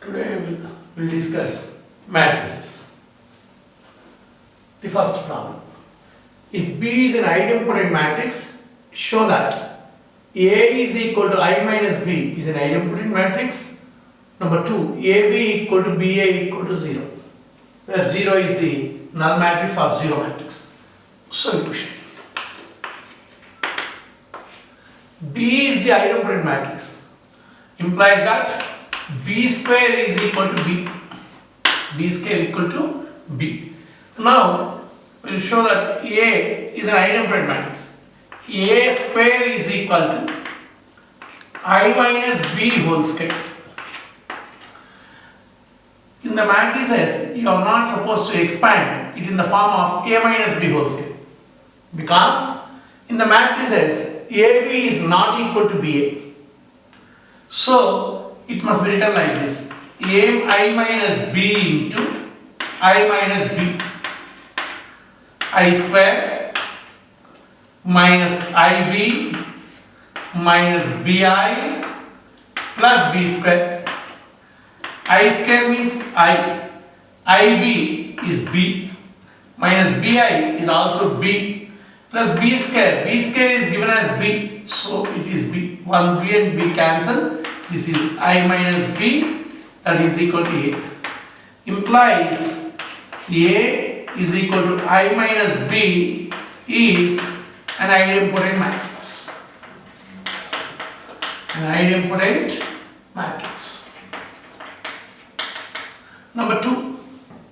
Today we'll discuss matrices. The first problem. If B is an idempotent matrix, show that A is equal to I minus B is an idempotent matrix. Number 2, AB equal to BA equal to 0. Where 0 is the null matrix or 0 matrix. Solution. B is the idempotent matrix. Implies that B square is equal to B. B square equal to B. Now, we will show that A is an idempotent matrix. A square is equal to I minus B whole square. In the matrices, you are not supposed to expand it in the form of A minus B whole square. Because in the matrices, AB is not equal to BA. So, it must be written like this. I minus B into I minus B. I square minus IB minus BI plus B square. I square means I. IB is B minus BI is also B plus B square. B square is given as B. So it is B. 1 B and B cancel. This is I minus B, that is equal to A. Implies A is equal to I minus B is an idempotent matrix. An idempotent matrix. Number 2,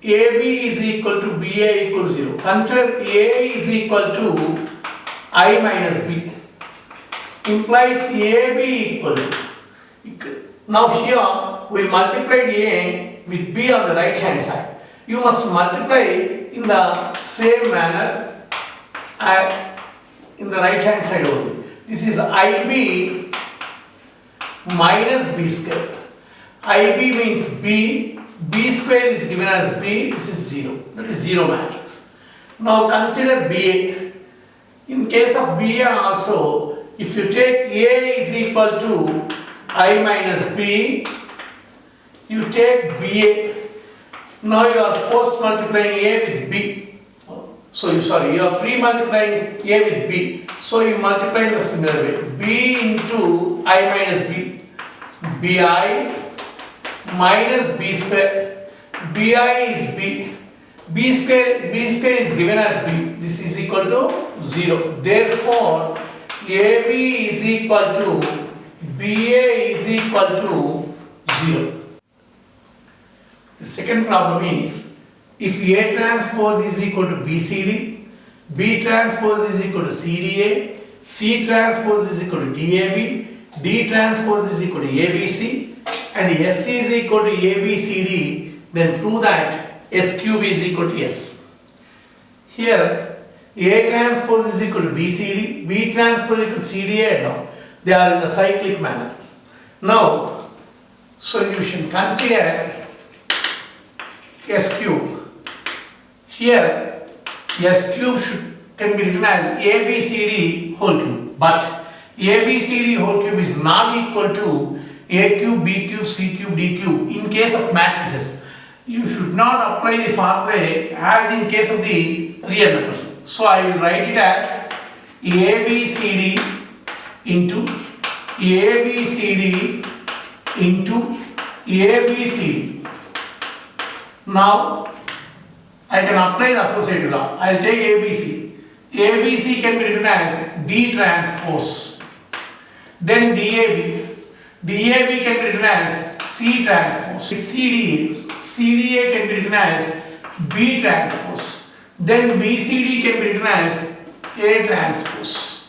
AB is equal to BA equal to 0. Consider A is equal to I minus B. Implies AB equal to. Now here we multiplied A with B on the right hand side. You must multiply in the same manner in the right hand side only. This is IB minus B square. IB means B. B square is given as B. This is 0. That is 0 matrix. Now consider BA. In case of BA also, if you take A is equal to I minus B, you take BA. Now you are post multiplying A with B. So you are pre multiplying A with B. So you multiply in the similar way. B into I minus B. BI minus B square. BI is B. B square is given as B. This is equal to 0. Therefore, AB is equal to BA is equal to 0. The second problem is, if A transpose is equal to BCD, B transpose is equal to CDA, C transpose is equal to DAB, D transpose is equal to ABC, and SC is equal to ABCD, then prove that S cube is equal to S. Here, A transpose is equal to BCD, B transpose is equal to CDA, and now they are in the cyclic manner. Now, solution. Consider S cube. Here, S cube can be written as ABCD whole cube. But ABCD whole cube is not equal to A cube, B cube, C cube, D cube. In case of matrices, you should not apply the formula as in case of the real numbers. So, I will write it as ABCD into ABCD into ABCD. Now, I can apply the associative law. I will take ABC. ABC can be written as D transpose. Then DAB. DAB can be written as C transpose. CDA can be written as B transpose. Then BCD can be written as A transpose.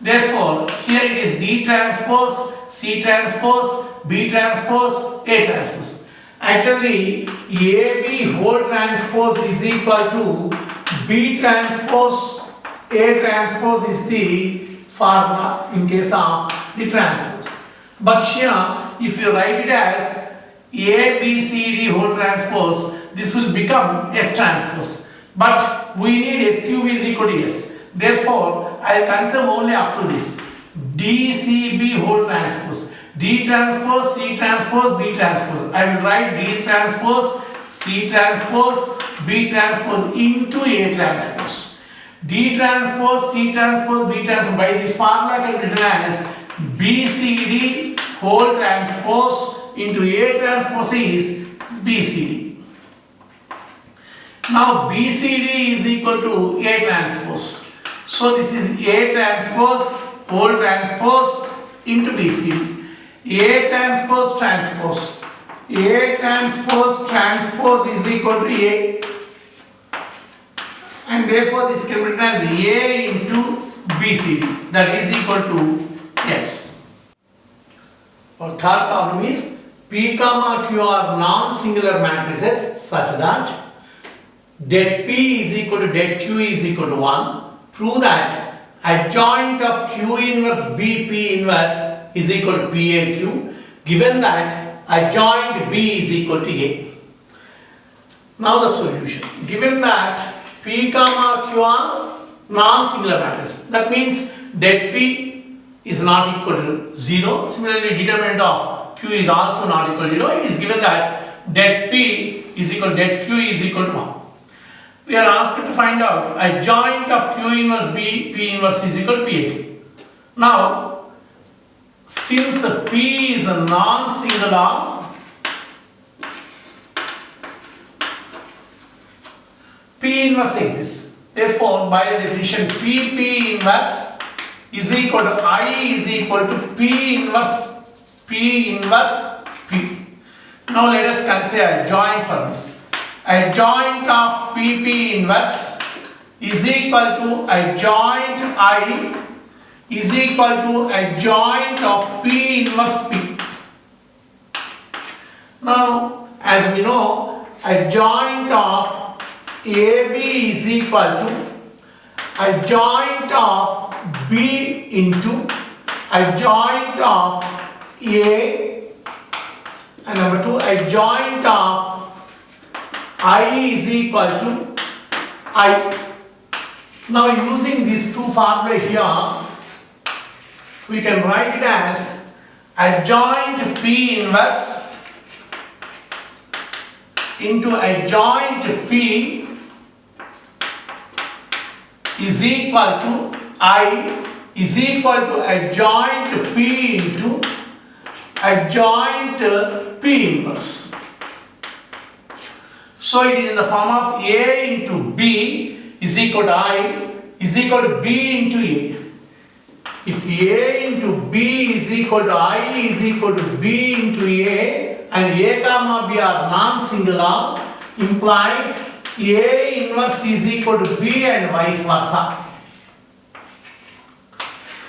Therefore, here it is D transpose, C transpose, B transpose, A transpose. Actually, AB whole transpose is equal to B transpose, A transpose is the formula in case of the transpose. But here, if you write it as ABCD whole transpose, this will become S transpose. But we need S cube is equal to S. Therefore, I will consider only up to this. DCB whole transpose. D transpose, C transpose, B transpose. I will write D transpose, C transpose, B transpose into A transpose. D transpose, C transpose, B transpose. By this formula can be written as BCD whole transpose into A transpose is BCD. Now BCD is equal to A transpose. So this is A transpose whole transpose into BCD. A transpose transpose. A transpose transpose is equal to A. And therefore this can be written as A into BCD. That is equal to S. Our third problem is P comma Q are non-singular matrices such that det P is equal to det Q is equal to 1. Prove that adjoint of Q inverse B P inverse is equal to PAQ, given that adjoint B is equal to A. Now the solution. Given that P comma Q are non-singular matrices, that means det P is not equal to 0. Similarly, determinant of Q is also not equal to 0. It is given that det P is equal to det Q is equal to 1. We are asked to find out adjoint of Q inverse B P inverse is equal to PAQ. Now, since P is a non-singular, P inverse exists. Therefore, by the definition, P inverse is equal to I is equal to P inverse P. Now let us consider adjoint for this. Adjoint of P inverse is equal to adjoint I is equal to adjoint of P inverse P. Now, as we know, adjoint of AB is equal to adjoint of B into adjoint of A, and number 2, adjoint of I is equal to I. Now, using these two formulae here, we can write it as adjoint P inverse into adjoint P is equal to I is equal to adjoint P into adjoint P inverse. So it is in the form of A into B is equal to I is equal to B into A. If A into B is equal to I is equal to B into A, and A comma B are non-singular, implies A inverse is equal to B and vice versa.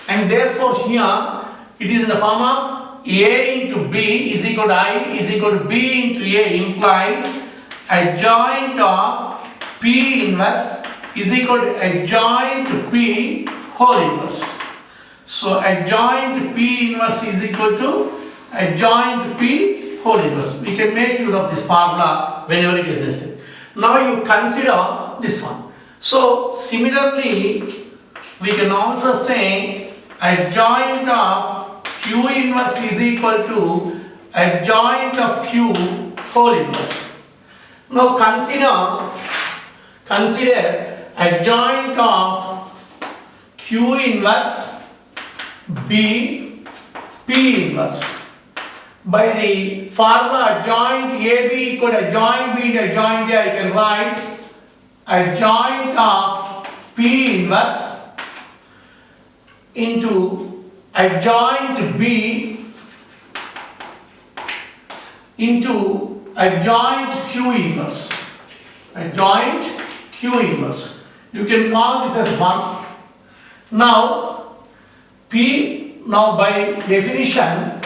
And therefore here it is in the form of A into B is equal to I is equal to B into A, implies adjoint of P inverse is equal to adjoint P whole inverse. So adjoint P inverse is equal to adjoint P whole inverse. We can make use of this formula whenever it is necessary. Now you consider this one. So similarly, we can also say adjoint of Q inverse is equal to adjoint of Q whole inverse. Now consider adjoint of Q inverse B P inverse. By the formula adjoint AB equal to adjoint B into adjoint A, I can write adjoint of P inverse into adjoint B into adjoint Q inverse. Adjoint Q inverse. You can call this as 1. Now by definition,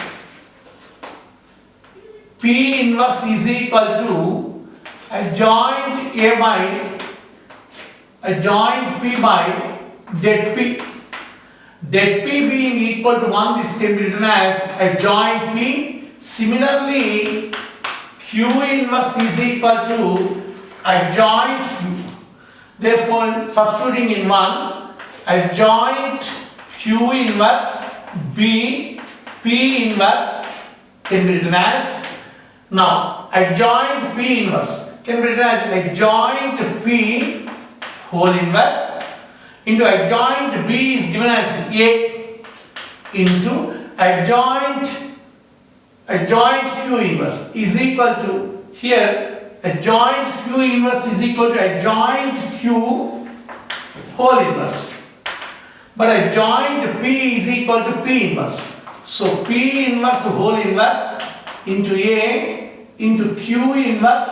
P inverse is equal to adjoint A by adjoint P by det P. Det P being equal to 1, this can be written as adjoint P. Similarly, Q inverse is equal to adjoint Q. Therefore, substituting in 1, adjoint Q inverse B P inverse can be written as, now adjoint P inverse can be written as adjoint P whole inverse into adjoint B is given as A into adjoint Q inverse is equal to, here adjoint Q inverse is equal to adjoint Q whole inverse, but adjoint P is equal to P inverse. So P inverse whole inverse into A into Q inverse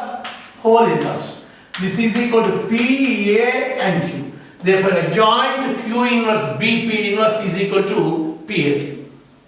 whole inverse. This is equal to P, A and Q. Therefore adjoint Q inverse B P inverse is equal to P A Q.